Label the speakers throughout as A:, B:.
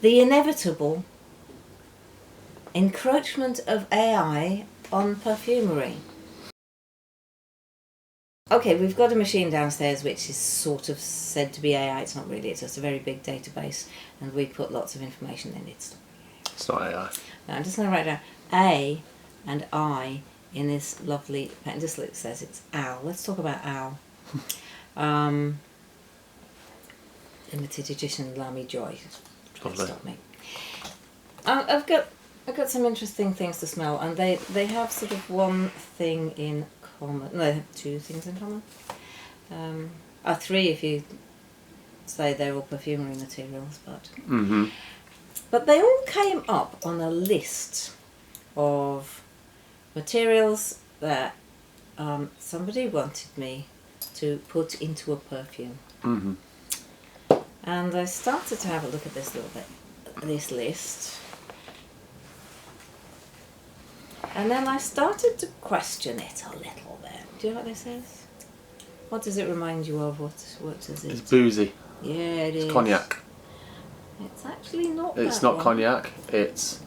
A: the inevitable encroachment of AI on perfumery. Okay, we've got a machine downstairs which is sort of said to be AI. It's not really, it's just a very big database, and we put lots of information in it.
B: It's not AI.
A: Now I'm just going to write down A and I in this lovely pen. Just look, it says it's OWL. Let's talk about OWL. Limited edition Lamy Joy. Stop me. I've got some interesting things to smell, and they have sort of one thing in common. No, they have two things in common. Three if you say they're all perfumery materials, but but they all came up on a list of materials that somebody wanted me to put into a perfume. And I started to have a look at this this list. And then I started to question it a little bit. Do you know what this is? What does it remind you of? What is it?
B: It's boozy.
A: Yeah, it is.
B: It's cognac.
A: It's actually not.
B: It's
A: that
B: not
A: one.
B: cognac. It's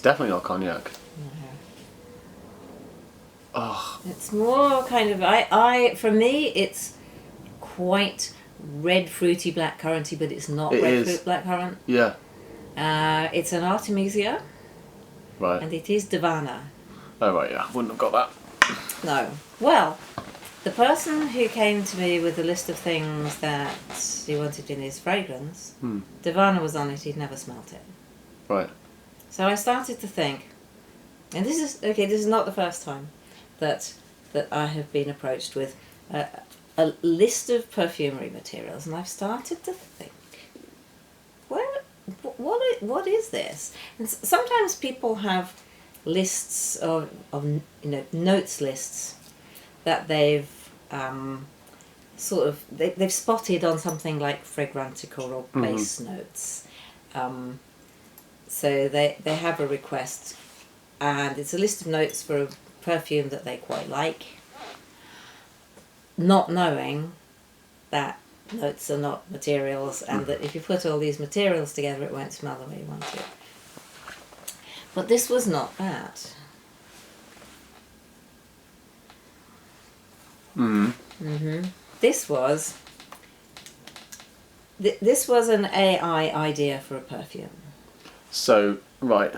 B: definitely not cognac.
A: No.
B: Oh.
A: It's more kind of for me it's quite red fruity blackcurranty, but it's not red fruit blackcurrant.
B: Yeah.
A: It's an Artemisia.
B: Right.
A: And it is Divana.
B: Oh right, yeah. Wouldn't have got that.
A: No. Well, the person who came to me with a list of things that he wanted in his fragrance, Divana was on it, he'd never smelt it.
B: Right.
A: So I started to think, and this is not the first time that I have been approached with a list of perfumery materials, and I've started to think, what is this? And sometimes people have lists of notes lists that they've they've spotted on something like Fragrantica or base notes. So they have a request, and it's a list of notes for a perfume that they quite like, not knowing that notes are not materials, and that if you put all these materials together it won't smell the way you want it. But this was not that. This was an AI idea for a perfume.
B: So, right.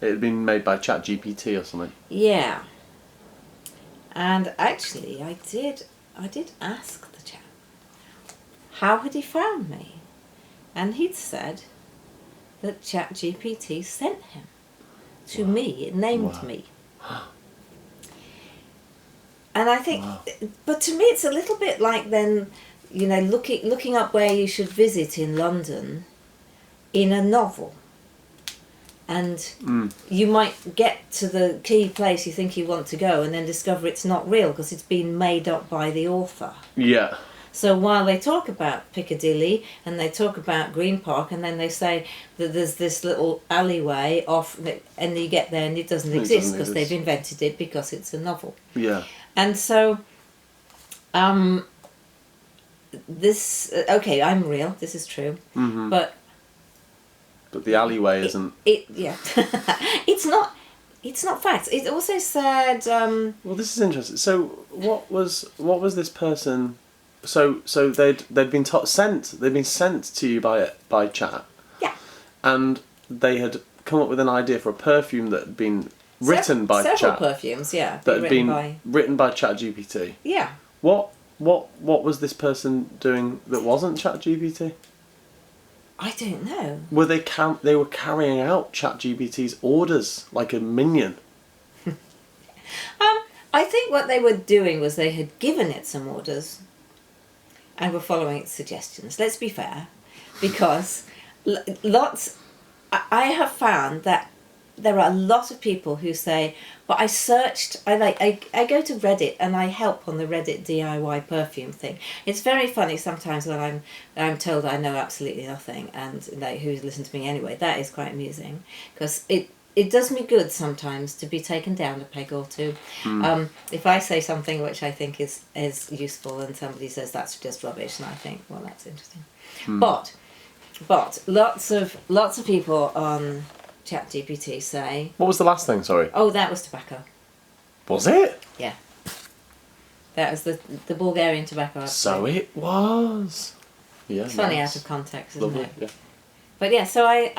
B: It had been made by ChatGPT or something.
A: Yeah. And actually I did ask the chap how had he found me, and he'd said that ChatGPT sent him to me. It named me. And I think, but to me it's a little bit like then, looking up where you should visit in London in a novel. And you might get to the key place you think you want to go and then discover it's not real because it's been made up by the author.
B: Yeah.
A: So while they talk about Piccadilly and they talk about Green Park, and then they say that there's this little alleyway off, and you get there and it doesn't exist because they've invented it because it's a novel.
B: Yeah.
A: And so, this, okay, I'm real, this is true, but
B: the alleyway isn't.
A: Yeah. It's not facts. It also said.
B: Well, this is interesting. So, what was this person? So they'd been sent to you by chat.
A: Yeah.
B: And they had come up with an idea for a perfume that had been written by chat.
A: Several perfumes, yeah.
B: That had been written by ChatGPT.
A: Yeah.
B: What was this person doing that wasn't ChatGPT?
A: I don't know.
B: Were they were carrying out ChatGPT's orders like a minion?
A: I think what they were doing was they had given it some orders and were following its suggestions. Let's be fair, because I have found that there are a lot of people who say, well, I go to Reddit and I help on the Reddit DIY perfume thing. It's very funny sometimes when I'm told I know absolutely nothing, and who's listened to me anyway. That is quite amusing, because it does me good sometimes to be taken down a peg or two. If I say something which I think is useful and somebody says that's just rubbish, and I think, well, that's interesting. But But lots of people on ChatGPT say,
B: What was the last thing? Sorry.
A: "Oh, that was tobacco."
B: Was it?
A: Yeah. That was the Bulgarian tobacco.
B: So it was. Yeah.
A: It's funny out of context, isn't
B: Lovely.
A: it?
B: Yeah.
A: But yeah, so I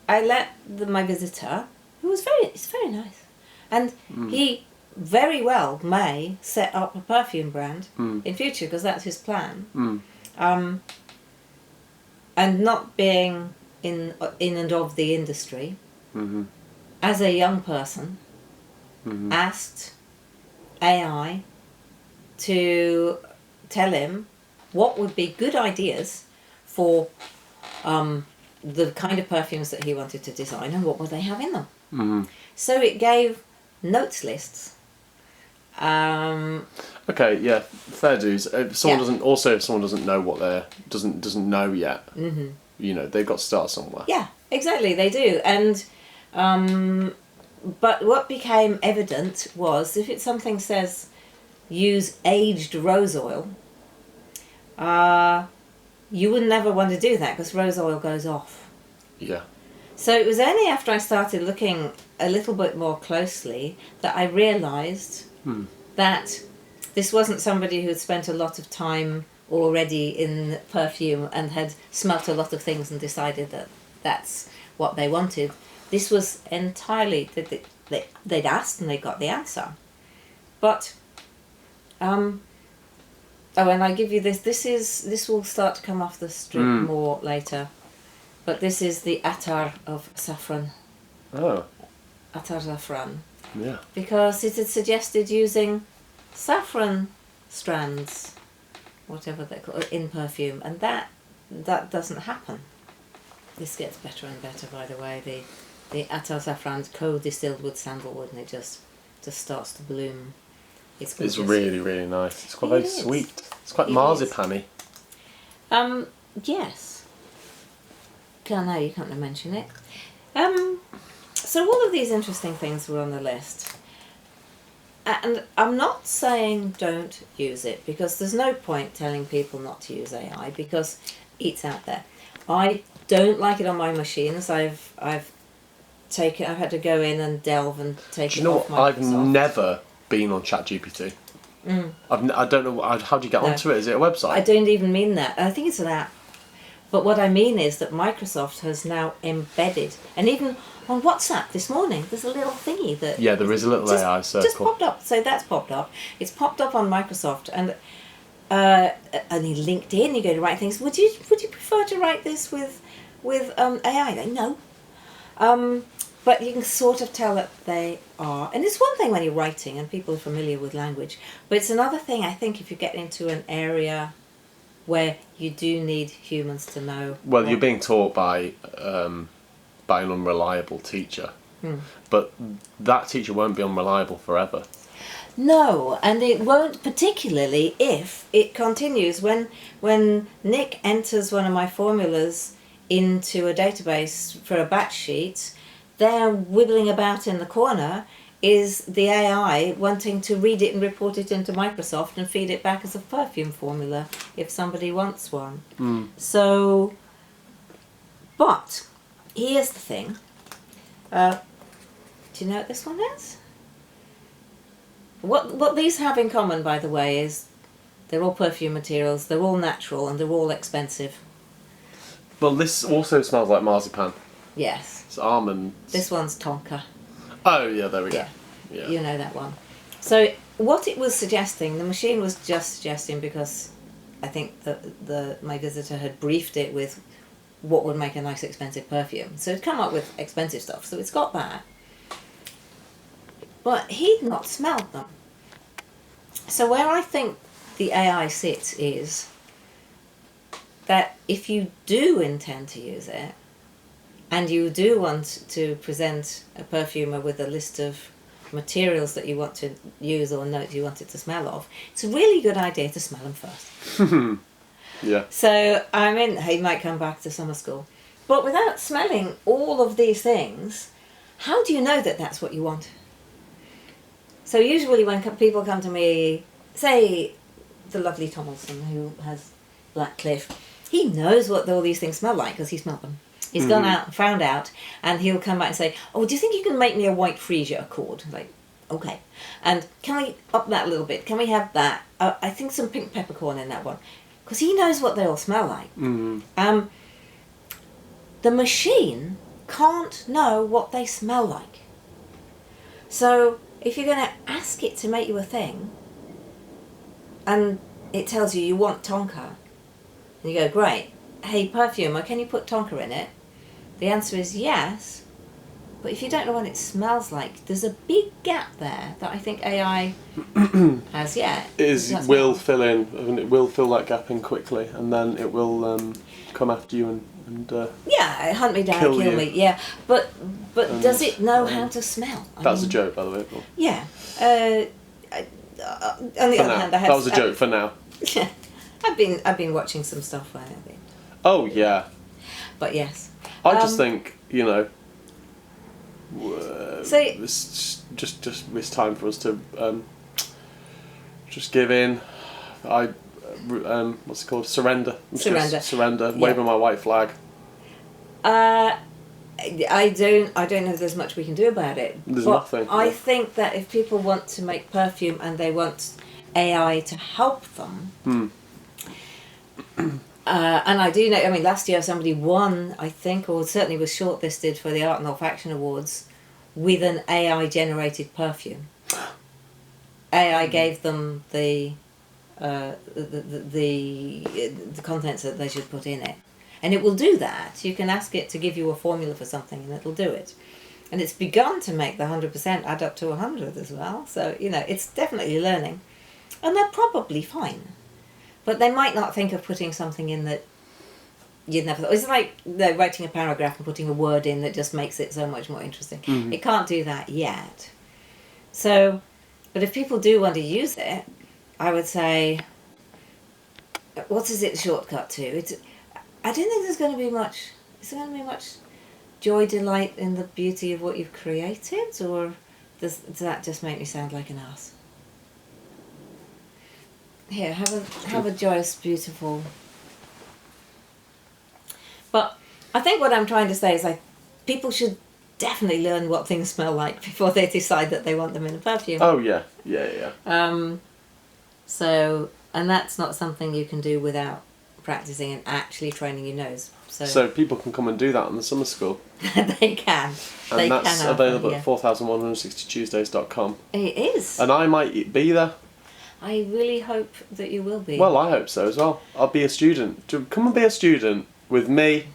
A: let my visitor, who was it's very nice, and he very well may set up a perfume brand in future because that's his plan. And not being in and of the industry, as a young person, asked AI to tell him what would be good ideas for the kind of perfumes that he wanted to design and what would they have in them. So it gave notes lists.
B: Okay, yeah, fair dues. If someone doesn't know what they're doesn't know yet, you know, they've got to start somewhere.
A: Yeah, exactly, they do. And but what became evident was if something says use aged rose oil, you would never want to do that because rose oil goes off.
B: Yeah.
A: So it was only after I started looking a little bit more closely that I realised that this wasn't somebody who had spent a lot of time already in perfume and had smelt a lot of things and decided that that's what they wanted. This was entirely that they'd asked and they got the answer. But and I give you this. This will start to come off the strip more later. But this is the attar of saffron.
B: Oh.
A: Attar saffron.
B: Yeah.
A: Because it had suggested using saffron strands, whatever they're called, in perfume, and that doesn't happen. This gets better and better, by the way. The attar saffron's co-distilled with sandalwood, and it just starts to bloom. It's
B: really, really nice. It's quite very sweet. It's quite marzipan-y.
A: Yes. No, you can't mention it. So all of these interesting things were on the list. And I'm not saying don't use it, because there's no point telling people not to use AI, because it's out there. I don't like it on my machines. I've had to go in and delve and take it off Microsoft.
B: I've never been on ChatGPT. I don't know, how do you get onto it? Is it a website?
A: I don't even mean that. I think it's an app. But what I mean is that Microsoft has now embedded, and even on WhatsApp this morning, there's a little thingy that...
B: Yeah, there is a little AI circle.
A: Just popped up. So that's popped up. It's popped up on Microsoft, and in LinkedIn, you go to write things. Would you prefer to write this with AI? They no. But you can sort of tell that they are. And it's one thing when you're writing and people are familiar with language, but it's another thing, I think, if you get into an area where you do need humans to know.
B: Well, you're being taught by an unreliable teacher, but that teacher won't be unreliable forever.
A: No, and it won't, particularly if it continues. When Nick enters one of my formulas into a database for a batch sheet, there wiggling about in the corner is the AI wanting to read it and report it into Microsoft and feed it back as a perfume formula if somebody wants one. So, but here's the thing. Do you know what this one is? What these have in common, by the way, is they're all perfume materials, they're all natural, and they're all expensive.
B: Well, this also smells like marzipan.
A: Yes.
B: It's almond.
A: This one's tonka.
B: Oh, yeah, there we go. Yeah.
A: You know that one. So what it was suggesting, the machine was just suggesting, because I think that my visitor had briefed it with what would make a nice expensive perfume. So it'd come up with expensive stuff, so it's got that. But he'd not smelled them. So where I think the AI sits is that if you do intend to use it, and you do want to present a perfumer with a list of materials that you want to use or notes you want it to smell of, it's a really good idea to smell them first.
B: Yeah.
A: So, I mean, he might come back to summer school. But without smelling all of these things, how do you know that that's what you want? So usually when people come to me, say the lovely Tomlinson who has Black Cliff, he knows what all these things smell like because he smelled them. He's gone out and found out, and he'll come back and say, "Oh, do you think you can make me a white freesia accord?" Like, okay. And can we up that a little bit? Can we have that? I think some pink peppercorn in that one. Because he knows what they all smell like. The machine can't know what they smell like. So if you're going to ask it to make you a thing, and it tells you you want tonka, and you go, great, hey perfumer, can you put tonka in it? The answer is yes. But if you don't know what it smells like, there's a big gap there that I think AI has yet.
B: Will fill in, and it will fill that gap in quickly, and then it will come after you and
A: hunt me down, kill me. Yeah, but does it know how to smell?
B: That's a joke, by the way. But
A: yeah. On the other hand,
B: that was a joke for now.
A: Yeah, I've been watching some stuff where I think.
B: Oh yeah.
A: But yes.
B: I just think
A: So
B: it's just it's time for us to just give in. What's it called? Surrender. Surrender.
A: Yeah.
B: Waving my white flag.
A: I don't know if there's much we can do about it.
B: There's
A: but
B: nothing.
A: I think that if people want to make perfume and they want AI to help them, and I do know, I mean, last year somebody won, I think, or certainly was shortlisted for the Art and Olfaction Awards with an AI-generated perfume. AI gave them the contents that they should put in it. And it will do that. You can ask it to give you a formula for something and it'll do it. And it's begun to make the 100% add up to 100 as well. So, it's definitely learning. And they're probably fine. But they might not think of putting something in that you'd never thought. It's like they're writing a paragraph and putting a word in that just makes it so much more interesting. It can't do that yet. So, but if people do want to use it, I would say, what is it shortcut to? I don't think there's going to be much. Is there going to be much joy, delight in the beauty of what you've created, or does that just make me sound like an ass? Here, have a joyous, beautiful. But I think what I'm trying to say is people should definitely learn what things smell like before they decide that they want them in a perfume.
B: Oh yeah.
A: So, and that's not something you can do without practicing and actually training your nose.
B: So people can come and do that on the summer school.
A: They can.
B: And that's available at 4160tuesdays.com.
A: It is.
B: And I might be there.
A: I really hope that you will be.
B: Well, I hope so as well. I'll be a student. Come and be a student with me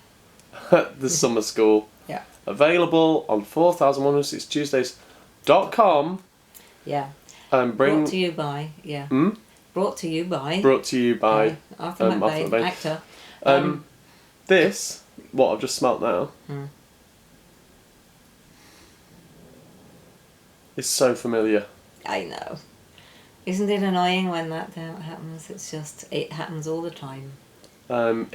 B: at the summer school.
A: Yeah.
B: Available on 4160tuesdays.com.
A: Yeah.
B: Brought
A: to you by, yeah. Brought to you by Arthur McBain, actor.
B: This, what I've just smelt now, is so familiar.
A: I know. Isn't it annoying when that happens? It's just, it happens all the time.
B: What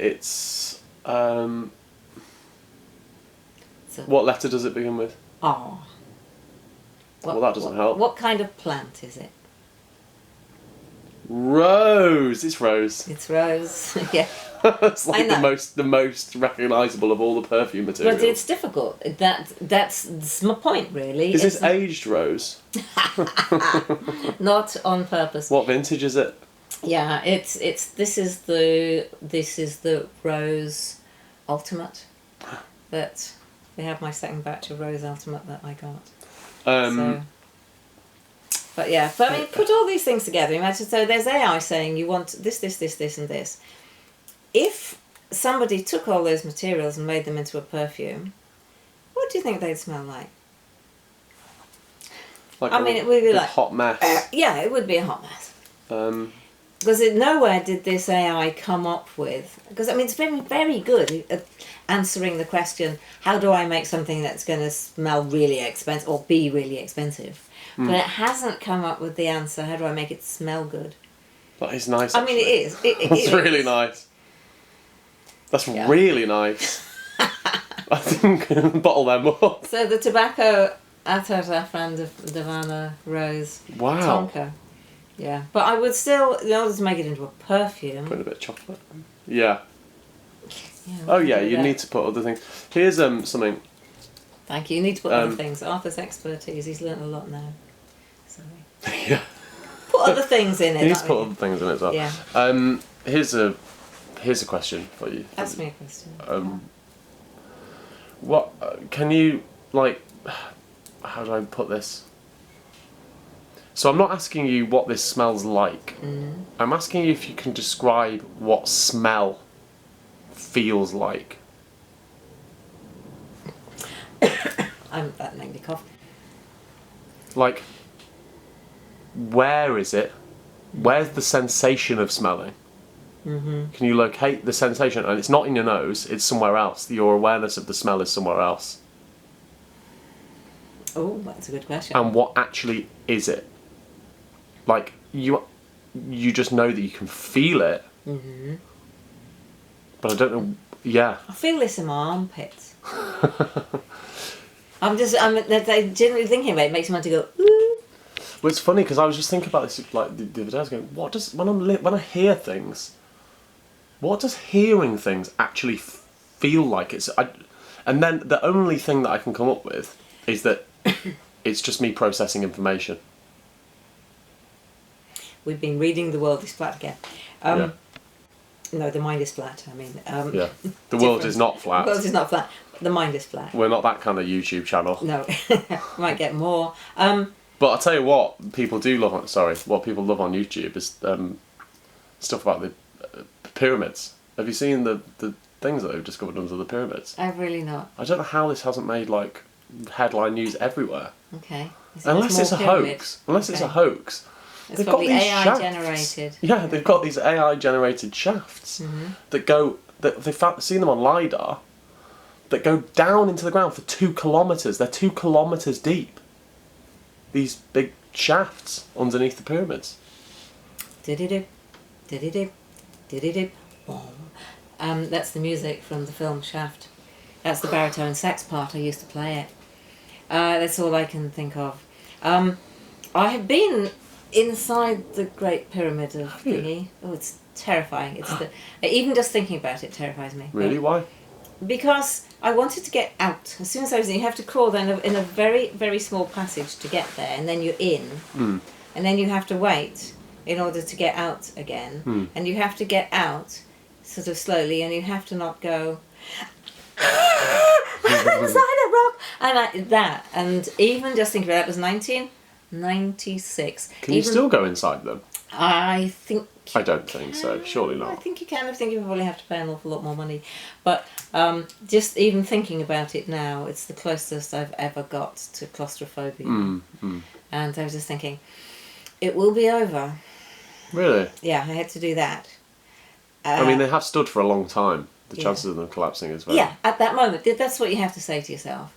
B: letter does it begin with?
A: Oh.
B: Well, that doesn't help.
A: What kind of plant is it?
B: Rose. It's rose.
A: It's rose. Yeah.
B: It's like the most recognisable of all the perfume materials.
A: But it's difficult. That's my point, really.
B: Is this aged rose?
A: Not on purpose.
B: What vintage is it?
A: Yeah, this is the Rose Ultimate that we have my second batch of Rose Ultimate that I got. But yeah, but I mean, put all these things together. Imagine, so there's AI saying you want this, and this. If somebody took all those materials and made them into a perfume, what do you think they'd smell like? It would be like
B: hot mess.
A: Yeah, it would be a hot mess. Because nowhere did this AI come up with... Because, I mean, it's been very good at answering the question, how do I make something that's going to smell really expensive or be really expensive? But it hasn't come up with the answer, how do I make it smell good?
B: That is nice,
A: actually. I mean, it is.
B: That's really nice. That's really nice. I think bottle them up.
A: So the tobacco Attar Saffron Davana Rose Tonka. Yeah, but I would still, in order to make it into a perfume...
B: Put in a bit of chocolate. Yeah.
A: Yeah,
B: Oh
A: we
B: yeah,
A: can do
B: you
A: that.
B: need to put other things. Here's something.
A: Thank you. You need to put other things. Arthur's expertise. He's learnt a lot now. Sorry.
B: Yeah.
A: Put other things in it.
B: He needs to
A: that
B: put
A: way.
B: other things in it as well.
A: Yeah.
B: Here's a question for you.
A: Ask me a question.
B: What can you like? How do I put this? So I'm not asking you what this smells like. I'm asking you if you can describe what smell feels like.
A: That made me cough.
B: Like, where is it? Where's the sensation of smelling? Can you locate the sensation? And it's not in your nose, it's somewhere else. Your awareness of the smell is somewhere else.
A: Oh, that's a good question.
B: And what actually is it? Like, you just know that you can feel it. But I don't know. Yeah.
A: I feel this in my armpits. I'm generally thinking about it. It makes me want to go, ooh.
B: Well, it's funny because I was just thinking about this like the other day. I was going, what does when I hear things, what does hearing things actually feel like? And then the only thing that I can come up with is that it's just me processing information.
A: We've been reading The World is Flat again.
B: Yeah.
A: No, the mind is flat. I mean,
B: Yeah. The world is not flat.
A: The world is not flat. The mind is flat.
B: We're not that kind of YouTube channel.
A: No, might get more.
B: But I'll tell you what people do love. What people love on YouTube is stuff about the pyramids. Have you seen the things that they've discovered under the pyramids?
A: I've really not.
B: I don't know how this hasn't made like headline news everywhere.
A: Okay.
B: Unless it's a hoax. Unless it's a hoax.
A: It's probably AI generated.
B: Yeah, they've got these AI generated shafts that go. That they've seen them on LiDAR. That go down into the ground for 2 kilometers. They're 2 kilometers deep. These big shafts underneath the pyramids.
A: Did-do-do, did-do-do, did-do-do, boom. That's the music from the film Shaft. That's the baritone sax part. I used to play it. That's all I can think of. I have been inside the Great Pyramid of thingy. Oh, it's terrifying. Even just thinking about it terrifies me.
B: Really? Why?
A: Because I wanted to get out. As soon as I was in, you have to crawl down in a very, very small passage to get there, and then you're in. And then you have to wait in order to get out again. And you have to get out sort of slowly, and you have to not go, I'm inside a rock! And even just thinking about it, was 1996.
B: Can you still go inside them?
A: I think...
B: I don't think so. Surely not.
A: I think you can. I think you probably have to pay an awful lot more money. But just even thinking about it now, it's the closest I've ever got to claustrophobia. And I was just thinking, it will be over.
B: Really?
A: Yeah, I had to do that.
B: I mean, they have stood for a long time. The chances of them collapsing is very...
A: Yeah, at that moment. That's what you have to say to yourself.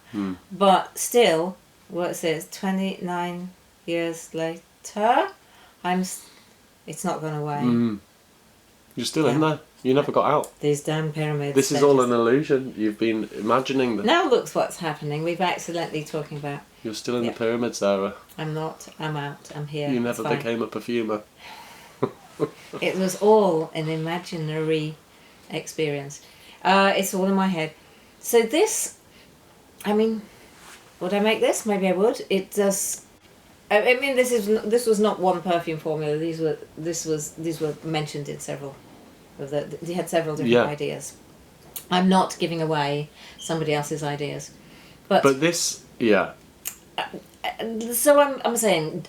A: But still, what it says, 29 years later, it's not gone away.
B: You're still in there. You never got out.
A: These damn pyramids.
B: This is all an illusion. You've been imagining them.
A: Now look what's happening. We've accidentally talking about...
B: You're still in the pyramids, Sarah.
A: I'm not. I'm out. I'm here.
B: You never became a perfumer.
A: It was all an imaginary experience. It's all in my head. So this... I mean, would I make this? Maybe I would. It does... I mean, this was not one perfume formula. These were mentioned in several. They had several different ideas. I'm not giving away somebody else's ideas, but
B: this, yeah.
A: So I'm saying,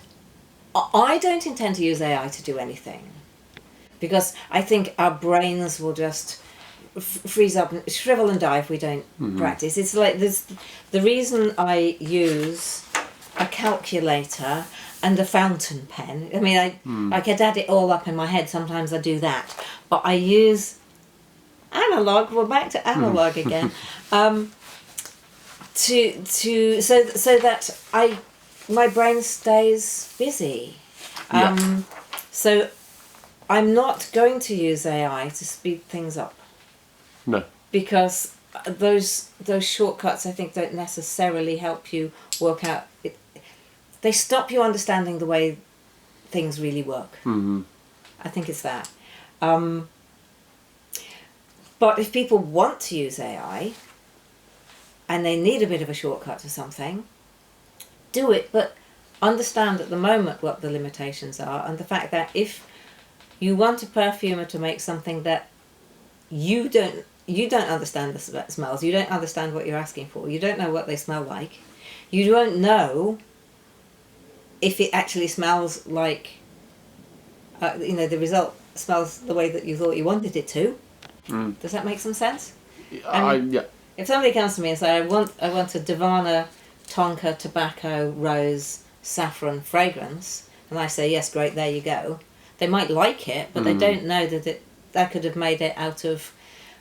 A: I don't intend to use AI to do anything, because I think our brains will just freeze up, and shrivel and die if we don't practice. It's like this. The reason I use a calculator and a fountain pen. I mean, I could add it all up in my head. Sometimes I do that, but I use analog. We're back to analog again. So that my brain stays busy. So I'm not going to use AI to speed things up.
B: No.
A: Because those shortcuts, I think, don't necessarily help you work out. They stop you understanding the way things really work. I think it's that. But if people want to use AI and they need a bit of a shortcut to something, do it, but understand at the moment what the limitations are, and the fact that if you want a perfumer to make something that you don't understand the smells, you don't understand what you're asking for, you don't know what they smell like, you don't know if it actually smells like, the result smells the way that you thought you wanted it to. Does that make some sense?
B: Yeah.
A: If somebody comes to me and says, I want a Divana Tonka tobacco rose saffron fragrance, and I say, yes, great, there you go, they might like it, but they don't know that I could have made it out of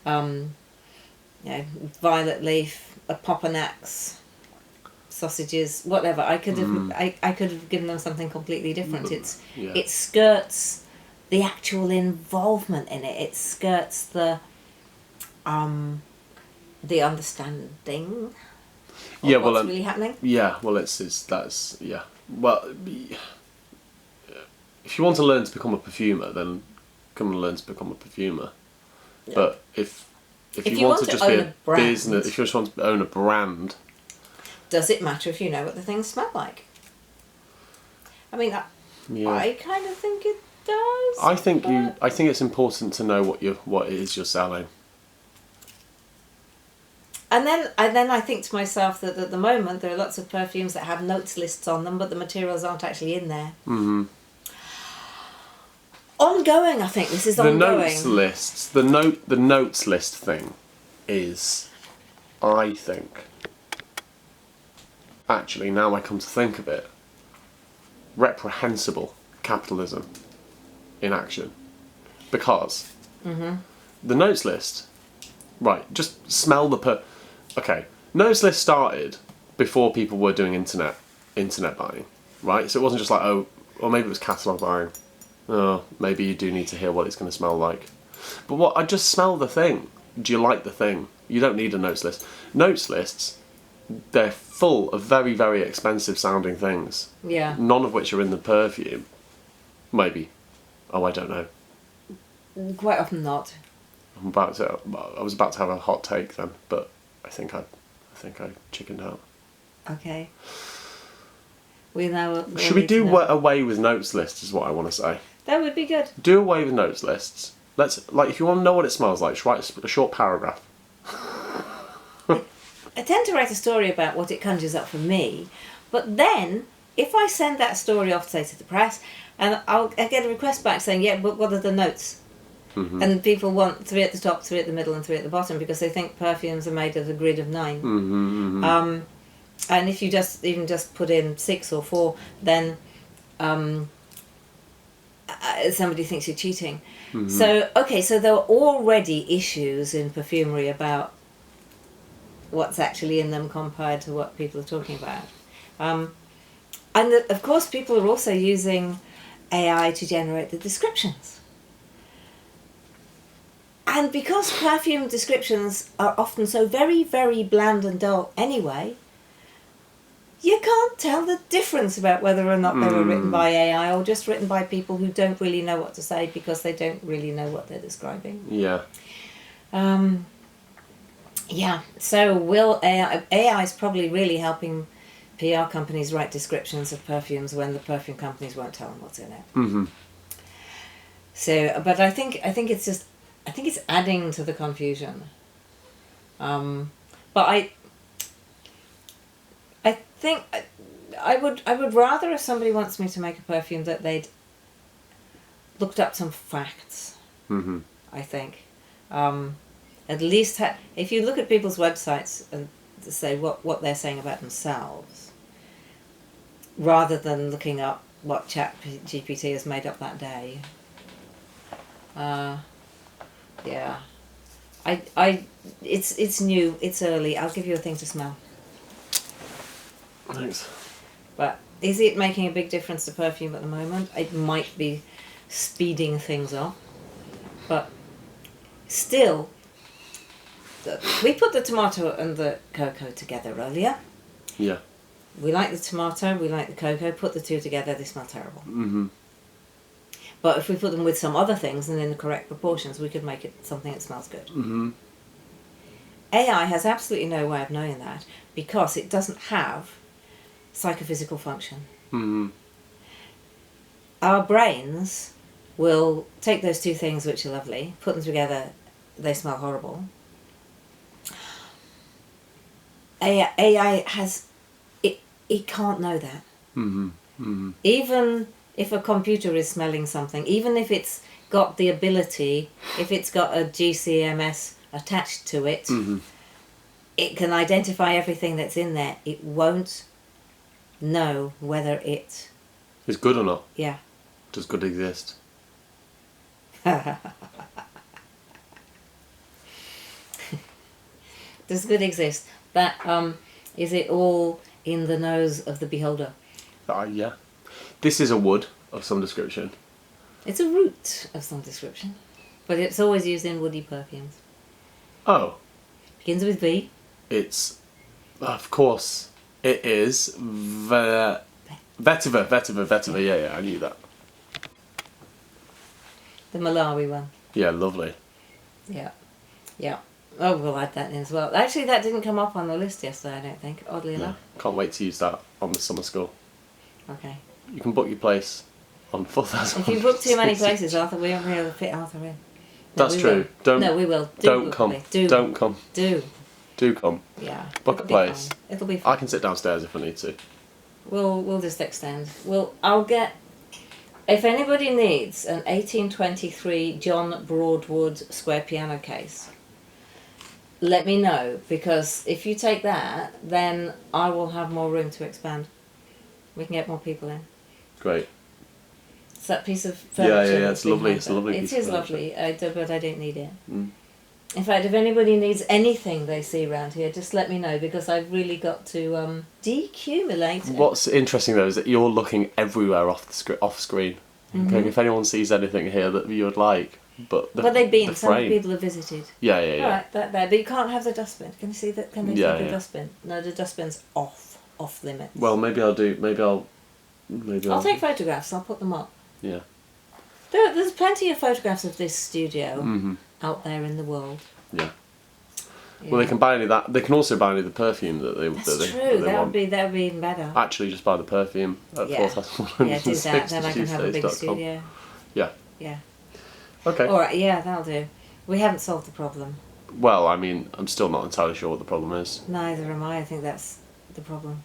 A: violet leaf, a Popanax, sausages, whatever. I could have I could have given them something completely different. It skirts the actual involvement in it. It skirts the understanding of what's really happening.
B: Yeah, well, that's Well, if you want to learn to become a perfumer, then come and learn to become a perfumer. Yeah. But if you want to just be a business, if you just want to own a brand,
A: does it matter if you know what the things smell like? I mean, I kind of think it does.
B: I think it's important to know what it is you're selling.
A: And then I think to myself that at the moment there are lots of perfumes that have notes lists on them, but the materials aren't actually in there. Mm-hmm. Ongoing, I think this is ongoing.
B: The notes list thing is, I think, actually, now I come to think of it, reprehensible capitalism in action. Because the notes list, right, just smell okay, notes list started before people were doing internet buying, right? So it wasn't just like, or maybe it was catalogue buying. Oh, maybe you do need to hear what it's going to smell like. But I just smell the thing. Do you like the thing? You don't need a notes list. Notes lists, they're full of very, very expensive sounding things.
A: Yeah.
B: None of which are in the perfume. Maybe. Oh, I don't know.
A: Quite often not.
B: I was about to have a hot take then, but I think I chickened out.
A: Okay.
B: Should we do away with notes lists? Is what I want to say.
A: That would be good.
B: Do away with notes lists. If you want to know what it smells like, just write a short paragraph.
A: I tend to write a story about what it conjures up for me, but then if I send that story off, say, to the press, and I get a request back saying, yeah, but what are the notes? Mm-hmm. And people want 3 at the top, 3 at the middle, and 3 at the bottom because they think perfumes are made of a grid of 9. Mm-hmm, mm-hmm. And if you just put in 6 or 4, then somebody thinks you're cheating. Mm-hmm. So there are already issues in perfumery about what's actually in them compared to what people are talking about. And of course people are also using AI to generate the descriptions. And because perfume descriptions are often so very, very bland and dull anyway, you can't tell the difference about whether or not they were written by AI or just written by people who don't really know what to say because they don't really know what they're describing.
B: Yeah.
A: Yeah, so will AI is probably really helping PR companies write descriptions of perfumes when the perfume companies won't tell them what's in it. Mm-hmm. So, but I think it's adding to the confusion. But I think I would rather, if somebody wants me to make a perfume, that they'd looked up some facts. Mm-hmm. I think. At least if you look at people's websites and say what they're saying about themselves, rather than looking up what ChatGPT has made up that day. Yeah, it's new, it's early. I'll give you a thing to smell.
B: Thanks.
A: But is it making a big difference to perfume at the moment? It might be speeding things up, but still. We put the tomato and the cocoa together earlier.
B: Yeah.
A: We like the tomato, we like the cocoa. Put the two together, they smell terrible. Mm-hmm. But if we put them with some other things and in the correct proportions, we could make it something that smells good.
B: Mm-hmm.
A: AI has absolutely no way of knowing that because it doesn't have psychophysical function.
B: Mm-hmm.
A: Our brains will take those two things which are lovely, put them together, they smell horrible. AI has, it can't know that.
B: Mm-hmm. Mm-hmm.
A: Even if a computer is smelling something, even if it's got the ability, if it's got a GCMS attached to it,
B: Mm-hmm.
A: it can identify everything that's in there. It won't know whether it...
B: It's good or not?
A: Yeah.
B: Does good exist?
A: Does good exist? That, is it all in the nose of the beholder?
B: Yeah. This is a wood of some description.
A: It's a root of some description. But it's always used in woody perfumes.
B: Oh.
A: Begins with V.
B: It's, of course, it is vetiver, yeah, I knew that.
A: The Malawi one.
B: Yeah, lovely.
A: Yeah. Yeah. Oh, we'll add that in as well. Actually, that didn't come up on the list yesterday, I don't think, oddly enough.
B: Can't wait to use that on the summer school.
A: Okay.
B: You can book your place on 4,000.
A: If you book too many places, Arthur, we won't be able to fit Arthur in. No,
B: That's
A: we
B: true.
A: will.
B: Don't.
A: No, we will.
B: Don't come. Don't come.
A: Do
B: come.
A: Yeah.
B: Book a place.
A: Fine. It'll be fine.
B: I can sit downstairs if I need to.
A: We'll just extend. I'll get... If anybody needs an 1823 John Broadwood square piano case, let me know, because if you take that, then I will have more room to expand. We can get more people in.
B: Great.
A: It's that piece of furniture.
B: Yeah, it's lovely. It's a lovely piece of
A: It is
B: furniture.
A: lovely, but I don't need it.
B: Mm.
A: In fact, if anybody needs anything they see around here, just let me know, because I've really got to decumulate it.
B: What's interesting though is that you're looking everywhere off screen.
A: Mm-hmm.
B: Okay, if anyone sees anything here that you would like, but
A: they've been.
B: the
A: Some
B: frame.
A: people have visited.
B: Yeah.
A: All right, that there. But you can't have the dustbin. Can you see that? Can they see the dustbin? No, the dustbin's off limits.
B: Well, maybe I'll.
A: I'll take photographs. I'll put them up.
B: Yeah.
A: There's plenty of photographs of this studio
B: Mm-hmm.
A: out there in the world.
B: Yeah.
A: Yeah.
B: Well, they can buy any of that. They can also buy any of the perfume that they
A: That's
B: that they,
A: true.
B: that they
A: That
B: want.
A: would be even better.
B: Actually, just buy the perfume at
A: Yeah.
B: 4,160
A: Yeah, do that. Then I can have a big studio.
B: Yeah.
A: Yeah.
B: Okay.
A: All right. Yeah, that'll do. We haven't solved the problem.
B: Well, I mean, I'm still not entirely sure what the problem is.
A: Neither am I. I think that's the problem.